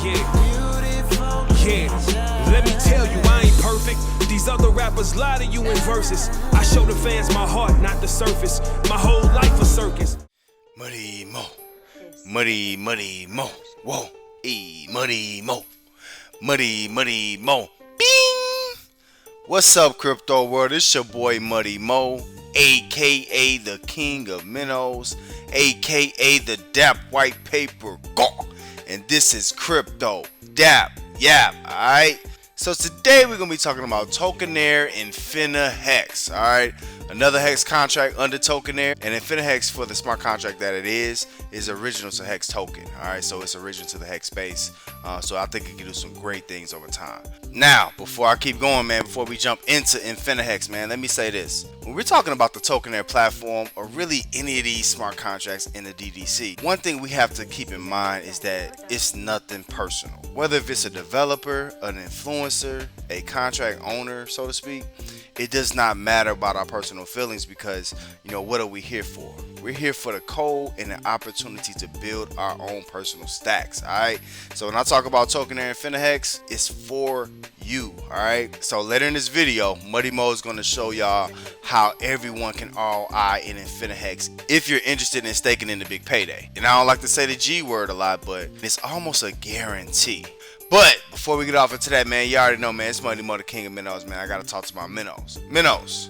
Yeah, let me tell you, I ain't perfect. These other rappers lie to you in verses. I show the fans my heart, not the surface. My whole life a circus. Muddy mo, muddy mo, whoa, muddy mo, muddy mo, bing. What's up, crypto world? It's your boy Muddy Mo, aka the King of Minnows, aka the Dapp White Paper Go, and this is Crypto Dap Yap. All right. So today we're gonna be talking about Tewkenaire InfiniHEX. All right, another hex contract under Tewkenaire, and InfiniHEX, for the smart contract that it is original to hex token. All right, so it's original to the hex space. So I think it can do some great things over time. Now, before I keep going, man, before we jump into InfiniHEX, man, let me say this: when we're talking about the Tewkenaire platform, or really any of these smart contracts in the DDC, one thing we have to keep in mind is that it's nothing personal. Whether if it's a developer, an influencer, a contract owner, so to speak, it does not matter about our personal feelings, because, you know, what are we here for? We're here for the code and the opportunity to build our own personal stacks. All right, so when I talk about Tewkenaire InfiniHEX, it's for you. All right, so later in this video, Muddy Mo is going to show y'all how everyone can ROI in InfiniHEX if you're interested in staking in the big payday. And I don't like to say the G word a lot, but it's almost a guarantee. But before we get off into that, man, you already know, man, it's Muddy Mo, the King of Minnows, man. I gotta talk to my Minnows. Minnows,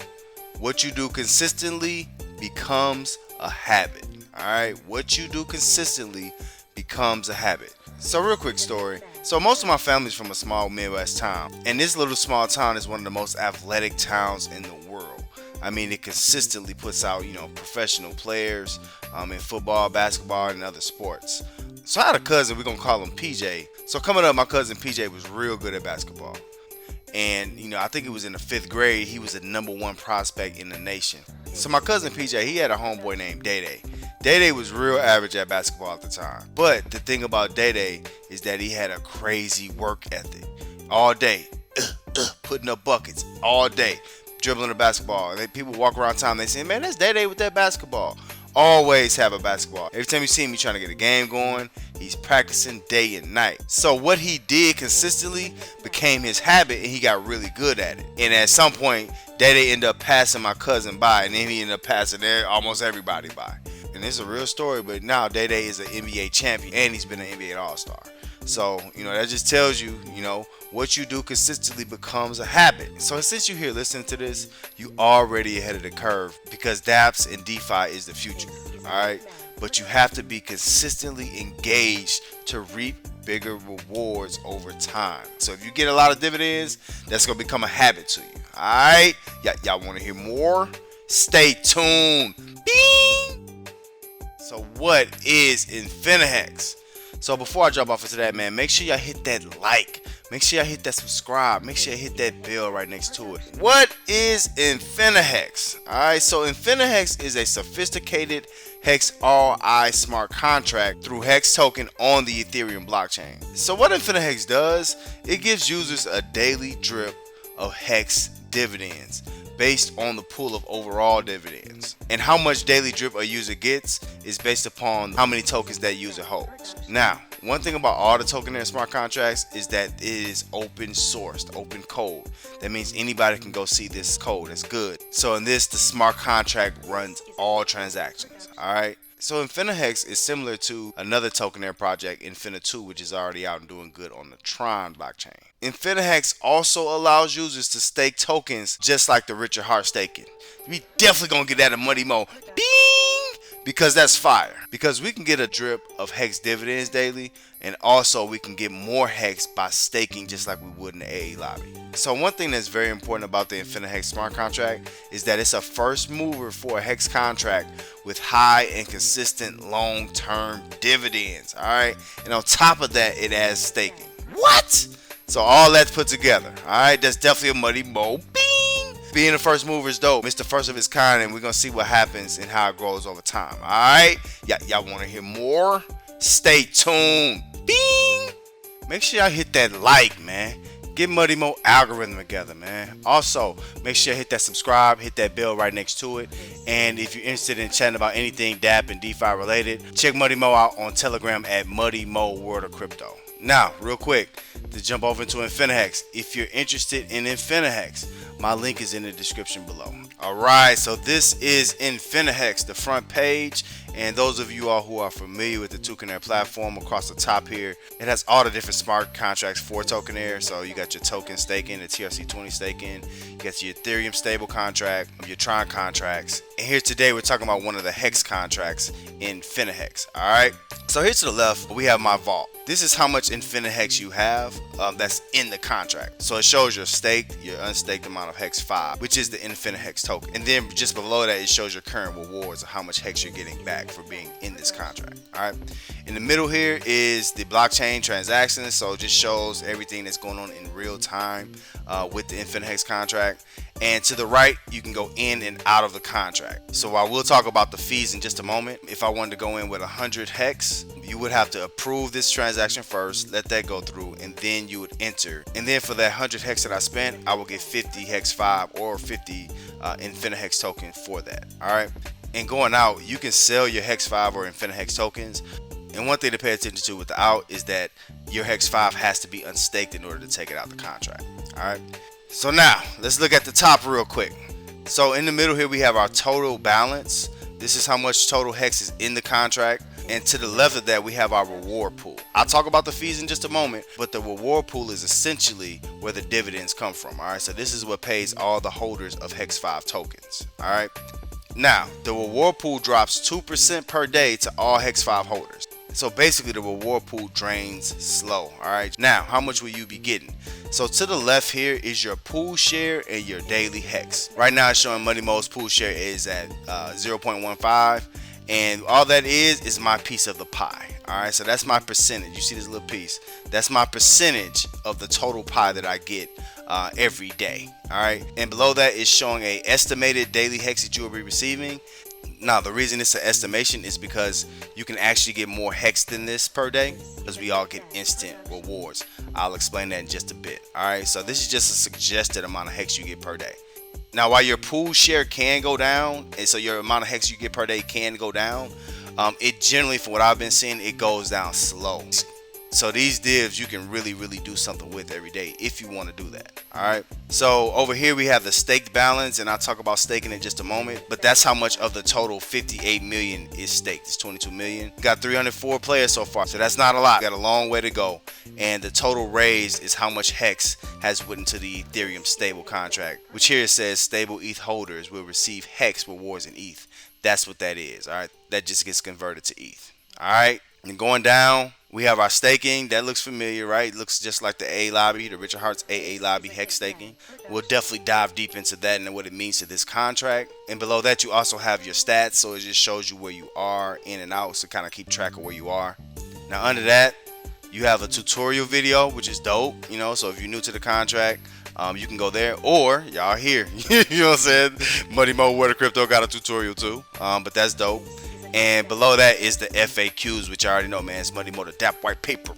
what you do consistently becomes a habit. All right, what you do consistently becomes a habit. So real quick story. So most of my family's from a small Midwest town, and this little small town is one of the most athletic towns in the world. I mean, it consistently puts out, you know, professional players in football, basketball, and other sports. So I had a cousin, we're gonna call him PJ. So coming up, my cousin PJ was real good at basketball. And, you know, I think it was in the 5th grade, he was the #1 prospect in the nation. So my cousin PJ, he had a homeboy named Day Day. Day Day was real average at basketball at the time. But the thing about Day Day is that he had a crazy work ethic. All day, putting up buckets, all day, dribbling the basketball. And people walk around town, they say, man, that's Day Day with that basketball. Always have a basketball. Every time you see him, he's trying to get a game going. He's practicing day and night. So what he did consistently became his habit, and he got really good at it. And at some point, Day ended up passing my cousin by, and then he ended up passing almost everybody by. And it's a real story, but now Day is an NBA champion, and he's been an NBA All-Star. So, you know, that just tells you, you know, what you do consistently becomes a habit. So since you're here listening to this, you already ahead of the curve, because dApps and DeFi is the future. All right, but you have to be consistently engaged to reap bigger rewards over time. So if you get a lot of dividends, that's gonna become a habit to you. All right, y'all want to hear more? Stay tuned. Bing. So what is InfiniHEX? So before I jump off into that, man, make sure y'all hit that like. Make sure y'all hit that subscribe. Make sure y'all hit that bell right next to it. What is InfiniHEX? Alright, so InfiniHEX is a sophisticated hex ROI smart contract through hex token on the Ethereum blockchain. So what InfiniHEX does, it gives users a daily drip of hex dividends based on the pool of overall dividends. And how much daily drip a user gets is based upon how many tokens that user holds. Now, one thing about all the Tewkenaire smart contracts is that it is open sourced, open code. That means anybody can go see this code. That's good. So in this, the smart contract runs all transactions. All right. So InfiniHEX is similar to another Tewkenaire project, Infini2, which is already out and doing good on the Tron blockchain. InfiniHEX also allows users to stake tokens just like the Richard Hart staking. We definitely gonna get that in Muddy Mo. Bing! Because that's fire. Because we can get a drip of hex dividends daily, and also we can get more hex by staking just like we would in the AA lobby. So one thing that's very important about the InfiniHEX smart contract is that it's a first mover for a hex contract with high and consistent long-term dividends. All right, and on top of that, it adds staking. What? So all that's put together. All right, that's definitely a Muddy Mo. Bing! Being the first mover is dope. It's the first of its kind, and we're gonna see what happens and how it grows over time. All right, y'all want to hear more? Stay tuned. Bing! Make sure y'all hit that like, man. Get Muddy Mo algorithm together, man. Also, make sure you hit that subscribe, hit that bell right next to it. And if you're interested in chatting about anything Dapp and DeFi related, check Muddy Mo out on Telegram at Muddy Mo World of Crypto. Now, real quick, to jump over into INFINIHEX, if you're interested in INFINIHEX, my link is in the description below. Alright, so this is INFINIHEX, the front page. And those of you all who are familiar with the Tewkenaire platform, across the top here, it has all the different smart contracts for Tewkenaire. So you got your token staking, the TRC20 staking, you got your Ethereum stable contract, your Tron contracts. And here today we're talking about one of the hex contracts in INFINIHEX. Alright, so here to the left we have my vault. This is how much INFINIHEX you have that's in the contract. So it shows your staked, your unstaked amount of Hex 5, which is the INFINIHEX token. And then just below that, it shows your current rewards of how much Hex you're getting back for being in this contract. Alright. In the middle here is the blockchain transactions. So it just shows everything that's going on in real time with the INFINIHEX contract. And to the right, you can go in and out of the contract. So I will talk about the fees in just a moment. If I wanted to go in with 100 Hex, you would have to approve this transaction first, let that go through, and then you would enter. And then for that 100 Hex that I spent, I will get 50 Hex 5 or 50 INFINIHEX token for that. Alright. And going out, you can sell your Hex 5 or INFINIHEX tokens. And one thing to pay attention to with the out is that your Hex 5 has to be unstaked in order to take it out the contract. Alright. So now, let's look at the top real quick. So in the middle here, we have our total balance. This is how much total Hex is in the contract. And to the left of that, we have our reward pool. I'll talk about the fees in just a moment, but the reward pool is essentially where the dividends come from. Alright, so this is what pays all the holders of Hex 5 tokens. Alright. Now, the reward pool drops 2% per day to all Hex 5 holders. So basically the reward pool drains slow. Alright, now how much will you be getting? So to the left here is your pool share and your daily Hex. Right now it's showing Money Mo's pool share is at 0.15, and all that is my piece of the pie. Alright, so that's my percentage. You see this little piece? That's my percentage of the total pie that I get every day. Alright, and below that is showing a estimated daily Hex that you will be receiving. Now the reason it's an estimation is because you can actually get more Hex than this per day, because we all get instant rewards. I'll explain that in just a bit. Alright, so this is just a suggested amount of Hex you get per day. Now while your pool share can go down, and so your amount of Hex you get per day can go down, it generally, from what I've been seeing, it goes down slow. So these divs you can really do something with every day if you want to do that. Alright, so over here we have the staked balance, and I'll talk about staking in just a moment, but that's how much of the total 58 million is staked. It's 22 million. Got 304 players so far, so that's not a lot. Got a long way to go. And the total raised is how much Hex has went into the Ethereum stable contract, which here it says stable ETH holders will receive Hex rewards in ETH. That's what that is. Alright, that just gets converted to ETH. Alright, and going down, we have our staking. That looks familiar, right? It looks just like the A lobby, the Richard Hart's AA lobby Hex staking. We'll definitely dive deep into that and what it means to this contract. And below that, you also have your stats, so it just shows you where you are in and out, so kind of keep track of where you are. Now under that, you have a tutorial video, which is dope, you know, so if you're new to the contract, you can go there, or y'all here. You know what I'm saying? Money Mo Where the Crypto got a tutorial too, but that's dope. And below that is the FAQs, which I already know, man. It's Money Mo the Dapp white paper.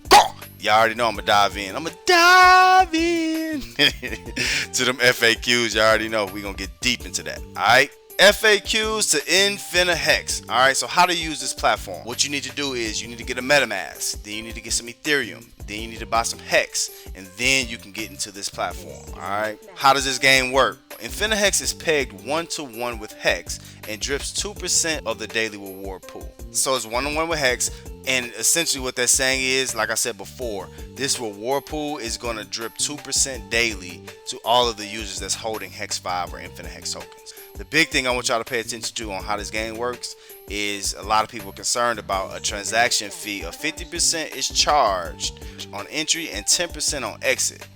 Y'all already know I'm gonna dive in. I'm gonna dive in to them FAQs. Y'all already know we gonna get deep into that. All right. FAQs to INFINIHEX. Alright, so how to use this platform. What you need to do is you need to get a MetaMask, then you need to get some Ethereum, then you need to buy some Hex, and then you can get into this platform. Alright, how does this game work? INFINIHEX is pegged 1-to-1 with Hex and drips 2% of the daily reward pool. So it's 1-to-1 with Hex, and essentially what they're saying is, like I said before, this reward pool is going to drip 2% daily to all of the users that's holding Hex 5 or INFINIHEX tokens. The big thing I want y'all to pay attention to on how this game works is a lot of people are concerned about a transaction fee of 50% is charged on entry and 10% on exit,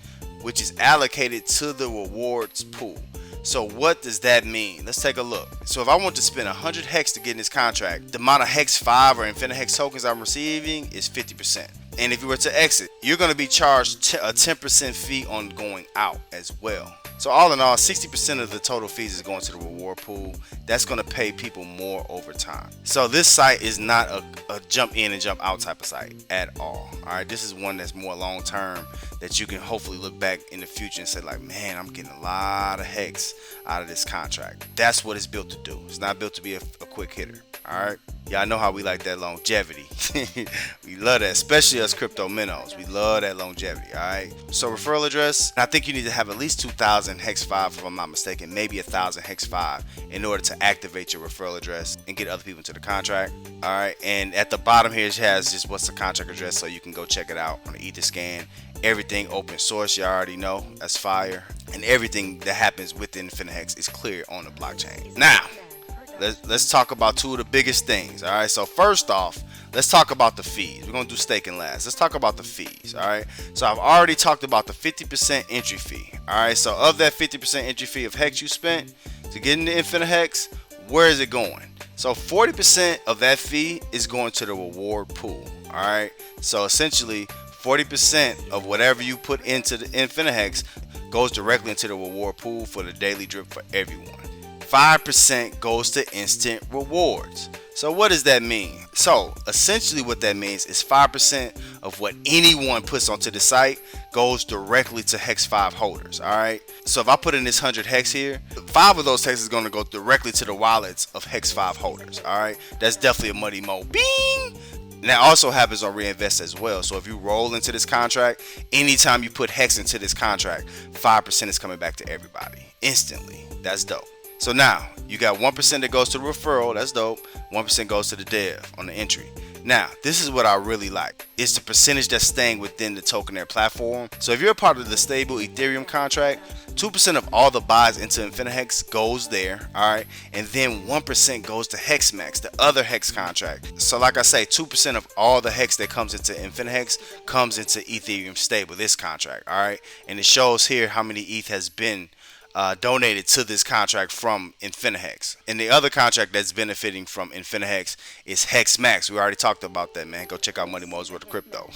which is allocated to the rewards pool. So what does that mean? Let's take a look. So if I want to spend 100 Hex to get in this contract, the amount of Hex 5 or INFINIHEX tokens I'm receiving is 50%. And if you were to exit, you're going to be charged a 10% fee on going out as well. So all in all, 60% of the total fees is going to the reward pool. That's going to pay people more over time. So this site is not a jump in and jump out type of site at all. All right, this is one that's more long term, that you can hopefully look back in the future and say like, man, I'm getting a lot of Hex out of this contract. That's what it's built to do. It's not built to be a quick hitter. All right. Y'all know how we like that longevity. We love that, especially us crypto minnows. We love that longevity. All right. So referral address, I think you need to have at least 2,000 hex 5, if I'm not mistaken, maybe 1,000 hex 5 in order to activate your referral address and get other people into the contract. All right. And at the bottom here, it has just what's the contract address, so you can go check it out on the Etherscan. Everything open source, you already know. That's fire. And everything that happens within INFINIHEX is clear on the blockchain. Now, let's talk about two of the biggest things. All right, so first off, let's talk about the fees. We're gonna do staking last. Let's talk about the fees. All right, so I've already talked about the 50% entry fee. All right, so of that 50% entry fee of hex you spent to get into INFINIHEX, where is it going? So 40% of that fee is going to the reward pool. All right, so essentially 40% of whatever you put into the INFINIHEX goes directly into the reward pool for the daily drip for everyone. 5% goes to instant rewards. So what does that mean? So essentially what that means is 5% of what anyone puts onto the site goes directly to hex 5 holders. All right, so if I put in this 100 hex here, 5 of those hex is going to go directly to the wallets of hex 5 holders. All right, that's definitely a money mo. Bing. And that also happens on reinvest as well. So if you roll into this contract, anytime you put hex into this contract, 5% is coming back to everybody instantly. That's dope. So now you got 1% that goes to the referral. That's dope. 1% goes to the dev on the entry. Now, this is what I really like. It's the percentage that's staying within the Tewkenaire platform. So if you're a part of the stable Ethereum contract, 2% of all the buys into INFINIHEX goes there, all right? And then 1% goes to HexMax, the other hex contract. So like I say, 2% of all the hex that comes into INFINIHEX comes into Ethereum stable, this contract, all right? And it shows here how many ETH has been donated to this contract from INFINIHEX. And the other contract that's benefiting from INFINIHEX is HexMax. We already talked about that, man. Go check out Money Mo's Worth of Crypto.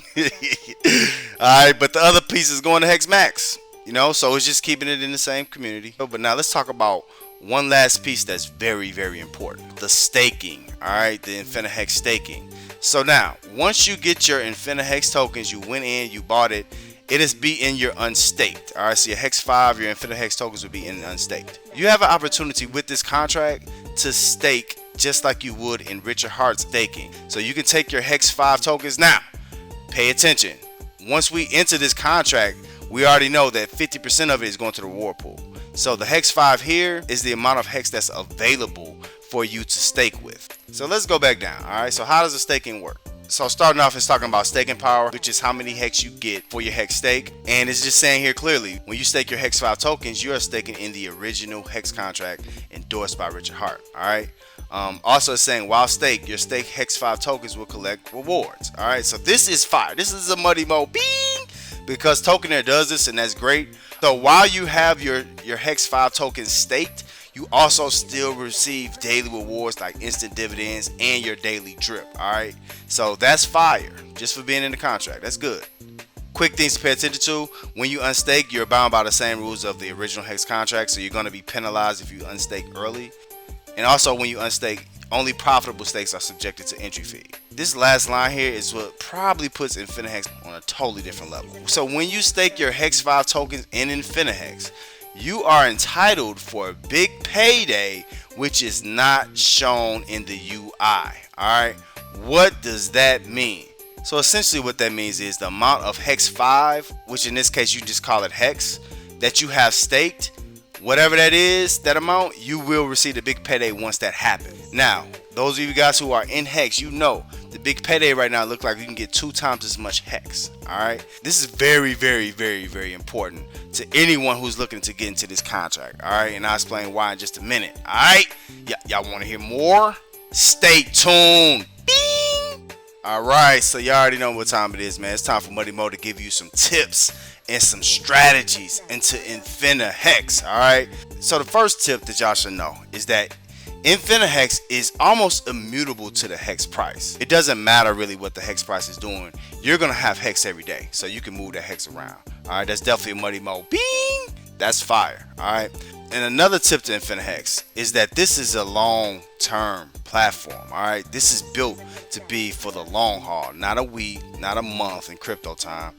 Alright, but the other piece is going to HexMax. You know, so it's just keeping it in the same community. But now let's talk about one last piece that's very, very important. The staking. Alright, the INFINIHEX staking. So now, once you get your INFINIHEX tokens, you went in, you bought it, it is be in your unstaked. All right, so your hex 5, your INFINIHEX tokens will be in unstaked. You have an opportunity with this contract to stake just like you would in Richard Heart's staking. So you can take your hex 5 tokens. Now, pay attention. Once we enter this contract, we already know that 50% of it is going to the reward pool. So the hex 5 here is the amount of hex that's available for you to stake with. So let's go back down. All right, so how does the staking work? So starting off, it's talking about staking power, which is how many hex you get for your hex stake. And it's just saying here clearly, when you stake your hex 5 tokens, you are staking in the original hex contract endorsed by Richard Heart. All right. Also it's saying while staked, your stake hex 5 tokens will collect rewards. All right. So this is fire. This is a money mo. Bing! Because Tewkenaire does this, and that's great. So while you have your hex 5 tokens staked, you also still receive daily rewards like instant dividends and your daily drip. All right, so that's fire just for being in the contract. That's good. Quick things to pay attention to: when you unstake, you're bound by the same rules of the original hex contract, so you're going to be penalized if you unstake early. And also when you unstake, only profitable stakes are subjected to entry fee. This last line here is what probably puts INFINIHEX on a totally different level. So when you stake your hex 5 tokens in INFINIHEX, you are entitled for a big payday, which is not shown in the UI. Alright, what does that mean? So essentially what that means is the amount of hex 5, which in this case you just call it hex, that you have staked, whatever that is, that amount, you will receive the big payday once that happens. Now, those of you guys who are in hex, you know the big payday right now looks like you can get 2 times as much hex. Alright, this is very, very, very, very important to anyone who's looking to get into this contract. Alright, and I'll explain why in just a minute. Alright, y'all want to hear more? Stay tuned. Bing! Alright, so you already know what time it is, man. It's time for Money Mo to give you some tips and some strategies into INFINIHEX. Alright, so the first tip that y'all should know is that INFINIHEX is almost immutable to the hex price. It doesn't matter really what the hex price is doing. You're gonna have hex every day, so you can move that hex around. All right, that's definitely a money mo. Bing! That's fire. All right. And another tip to InfiniHEX is that this is a long-term platform. All right, this is built to be for the long haul, not a week, not a month in crypto time.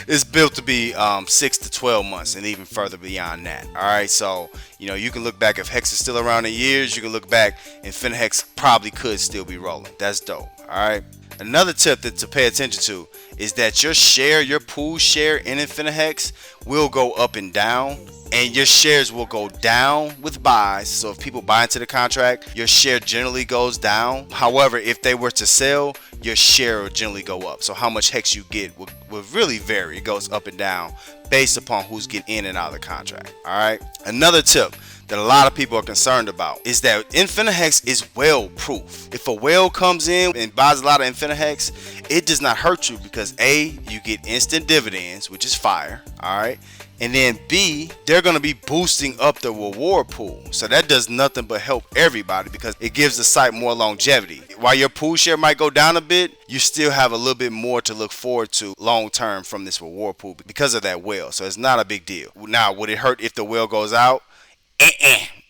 It's built to be 6 to 12 months and even further beyond that. All right, so you can look back if Hex is still around in years. You can look back, InfiniHEX probably could still be rolling. That's dope. All right. Another tip to pay attention to is that your pool share in InfiniHEX will go up and down, and your shares will go down with buys. So if people buy into the contract, your share generally goes down. However, if they were to sell, your share will generally go up. So how much Hex you get will really vary. It goes up and down based upon who's getting in and out of the contract. All right. Another tip that a lot of people are concerned about is that InfiniHEX is whale proof. If a whale comes in and buys a lot of InfiniHEX, it does not hurt you because A, you get instant dividends, which is fire. All right. And then B, they're going to be boosting up the reward pool. So that does nothing but help everybody because it gives the site more longevity. While your pool share might go down a bit, you still have a little bit more to look forward to long term from this reward pool because of that whale. So it's not a big deal. Now, would it hurt if the whale goes out?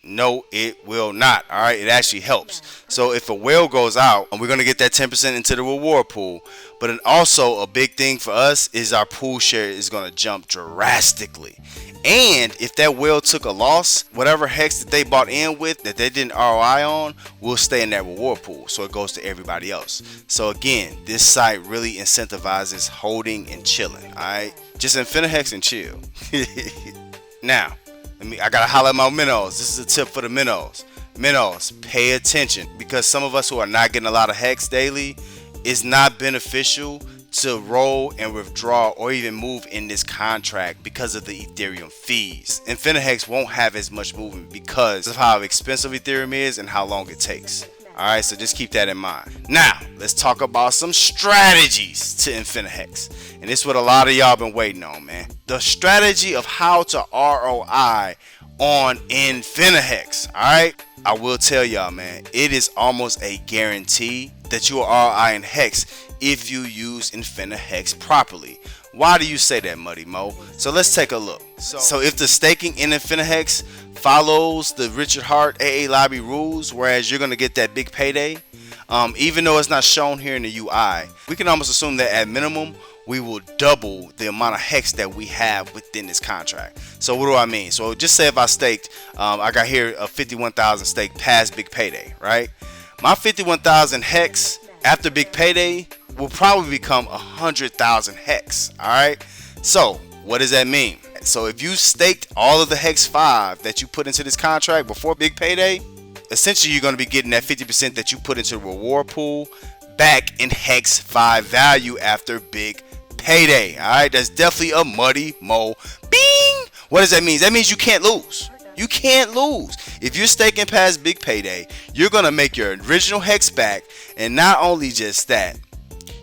No, it will not. All right, it actually helps. So if a whale goes out, and we're going to get that 10% into the reward pool, but then also a big thing for us is our pool share is going to jump drastically. And if that whale took a loss, whatever Hex that they bought in with that they didn't ROI on will stay in that reward pool, so it goes to everybody else. So again, this site really incentivizes holding and chilling. All right, just InfiniHEX and chill. Now, I gotta holler at my Minnows. This is a tip for the Minnows. Minnows, pay attention because some of us who are not getting a lot of Hex daily, it's not beneficial to roll and withdraw or even move in this contract because of the Ethereum fees. InfiniHEX won't have as much movement because of how expensive Ethereum is and how long it takes. Alright, so just keep that in mind. Now, let's talk about some strategies to InfiniHEX. And this is what a lot of y'all been waiting on, man. The strategy of how to ROI on InfiniHEX. Alright, I will tell y'all, man, it is almost a guarantee that you will ROI in Hex if you use InfiniHEX properly. Why do you say that, Muddy Mo? So let's take a look. So if the staking in InfiniHEX follows the Richard Hart AA lobby rules, whereas you're going to get that big payday, even though it's not shown here in the UI, we can almost assume that at minimum we will double the amount of Hex that we have within this contract. So what do I mean? So just say if I staked, I got here a 51,000 stake past big payday, right? My 51,000 Hex after big payday will probably become 100,000 Hex. All right. So what does that mean? So if you staked all of the Hex 5 that you put into this contract before big payday, essentially you're going to be getting that 50% that you put into the reward pool back in Hex 5 value after big payday. All right. That's definitely a Muddy Mo. Bing. What does that mean? That means you can't lose. You can't lose. If you're staking past big payday, you're going to make your original Hex back. And not only just that,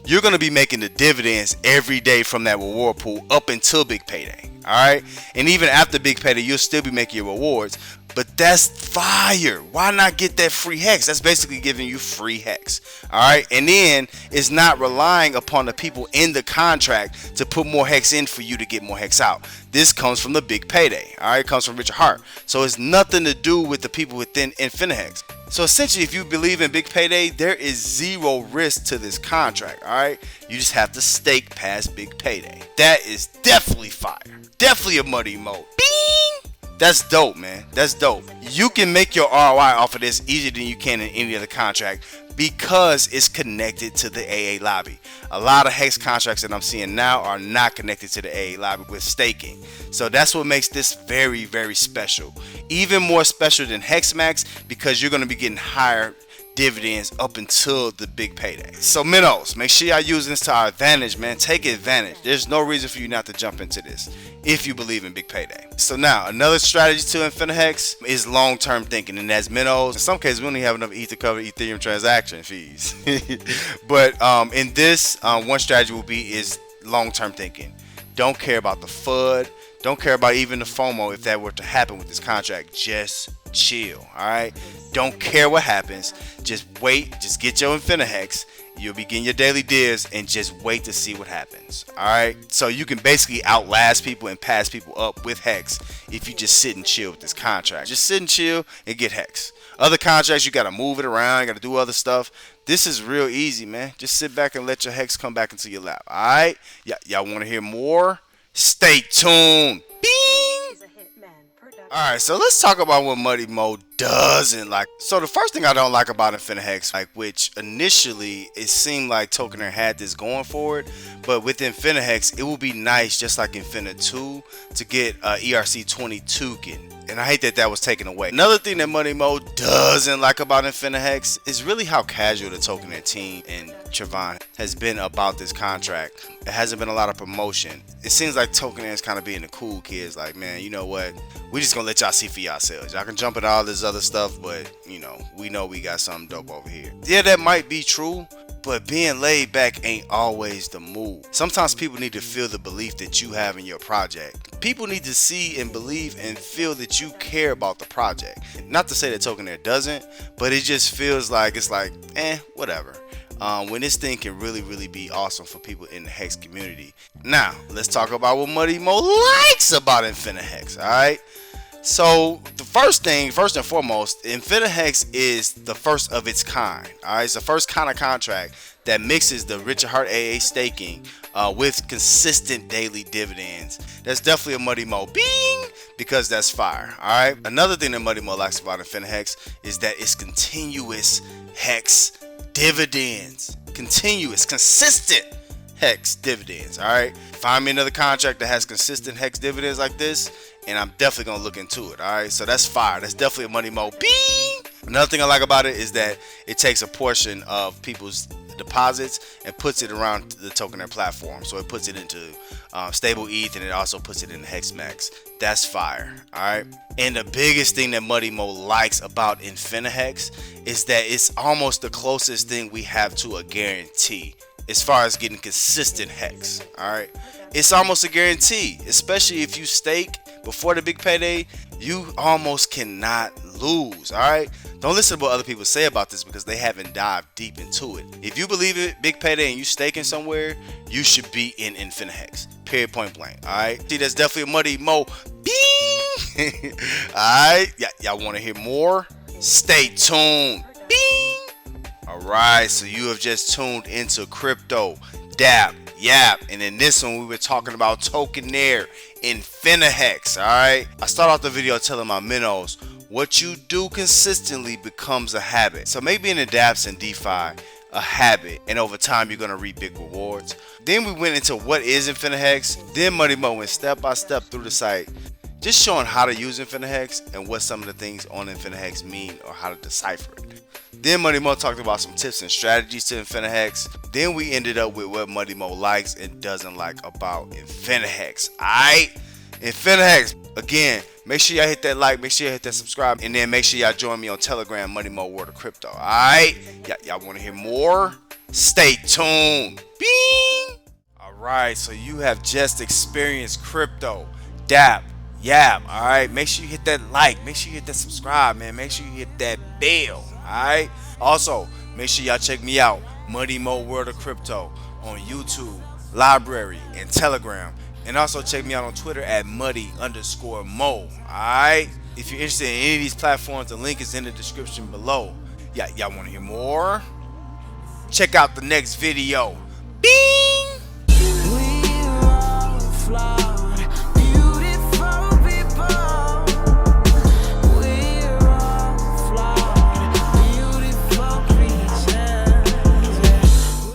you're going to be making the dividends every day from that reward pool up until big payday. All right. And even after big payday, you'll still be making your rewards. But that's fire. Why not get that free Hex? That's basically giving you free Hex. All right. And then it's not relying upon the people in the contract to put more Hex in for you to get more Hex out. This comes from the big payday. All right. It comes from Richard Hart. So it's nothing to do with the people within InfiniHEX. So essentially, if you believe in big payday, there is zero risk to this contract. All right. You just have to stake past big payday. That is definitely fire. Definitely a Muddy Mo. Bing. That's dope, man. That's dope. You can make your ROI off of this easier than you can in any other contract because it's connected to the AA lobby. A lot of Hex contracts that I'm seeing now are not connected to the AA lobby with staking. So that's what makes this very, very special. Even more special than HexMax because you're going to be getting higher dividends up until the big payday. So Minnows, make sure y'all use this to our advantage, man. Take advantage. There's no reason for you not to jump into this if you believe in big payday. So now another strategy to InfiniHEX is long-term thinking, and that's Minnows. In some cases we don't even have enough ETH to cover Ethereum transaction fees. But in this, one strategy will be is long-term thinking. Don't care about the FUD. Don't care about even the FOMO if that were to happen with this contract. Just chill. All right. Don't care what happens. Just wait. Just get your InfiniHEX You'll begin your daily divs and just wait to see what happens. Alright, so you can basically outlast people and pass people up with Hex if you just sit and chill with this contract. Just sit and chill and get Hex. Other contracts, you gotta move it around, you gotta do other stuff. This is real easy, man. Just sit back and let your Hex come back into your lap. Alright, y'all want to hear more? Stay tuned. Bing! Alright, so let's talk about what Muddy Mo doesn't like. So the first thing I don't like about INFINIHEX, like, which initially it seemed like Tewkenaire had this going for it, but with INFINIHEX it will be nice, just like Infini 2, to get ERC20 token. And I hate that that was taken away. Another thing that Muddy Mo doesn't like about INFINIHEX is really how casual the Tewkenaire team and Trevon has been about this contract. It hasn't been a lot of promotion. It seems like Tewkenaire is kind of being the cool kids, like, man, you know what? We just gonna let y'all see for yourselves. Y'all can jump at all this other stuff, but you know we got something dope over here. Yeah, that might be true, but being laid back ain't always the move. Sometimes people need to feel the belief that you have in your project. People need to see and believe and feel that you care about the project. Not to say that Tewkenaire doesn't, but it just feels like it's like, whatever. When this thing can really be awesome for people in the Hex community. Now, let's talk about what Muddy Mo likes about INFINIHEX, alright? So, the first and foremost, INFINIHEX is the first of its kind, alright? It's the first kind of contract that mixes the Richard Heart AA staking with consistent daily dividends. That's definitely a Muddy Mo bing, because that's fire, alright? Another thing that Muddy Mo likes about INFINIHEX is that it's continuous Hex dividends. Continuous, consistent Hex dividends. Alright, find me another contract that has consistent Hex dividends like this, and I'm definitely gonna look into it. Alright, so that's fire. That's definitely a Muddy Mo bing. Another thing I like about it is that it takes a portion of people's deposits and puts it around the Tewkenaire platform. So it puts it into stable ETH, and it also puts it in Hex Max. That's fire. Alright, and the biggest thing that Muddy Mo likes about INFINIHEX is that it's almost the closest thing we have to a guarantee as far as getting consistent Hex. Alright, it's almost a guarantee, especially if you stake before the big payday. You almost cannot lose. Alright, don't listen to what other people say about this, because they haven't dived deep into it. If you believe it, big payday, and you staking somewhere, you should be in INFINIHEX, period, point blank. Alright, see, that's definitely a Muddy Mo bing. Alright, y'all want to hear more? Stay tuned. Bing. Alright, so you have just tuned into Crypto Dap Yap, and in this one we were talking about Tewkenaire InfiniHEX. Alright, I start off the video telling my minnows, what you do consistently becomes a habit. So maybe in the dApps and DeFi, a habit, and over time you're gonna reap big rewards. Then we went into what is INFINIHEX. Then Muddy Mo went step by step through the site, just showing how to use INFINIHEX and what some of the things on INFINIHEX mean, or how to decipher it. Then Muddy Mo talked about some tips and strategies to INFINIHEX. Then we ended up with what Muddy Mo likes and doesn't like about INFINIHEX. Alright, INFINIHEX, again, make sure y'all hit that like, make sure y'all hit that subscribe, and then make sure y'all join me on Telegram, Muddy Mo World of Crypto. Alright, y'all want to hear more? Stay tuned. Bing. Alright, so you have just experienced Crypto Dap Yap. Alright, make sure you hit that like, make sure you hit that subscribe, man. Make sure you hit that bell. Alright, also make sure y'all check me out, Muddy Mo World of Crypto, on YouTube, Library, and Telegram. And also check me out on Twitter at Muddy_Mo. Alright, if you're interested in any of these platforms, the link is in the description below. Y'all want to hear more? Check out the next video. Bing. We fly.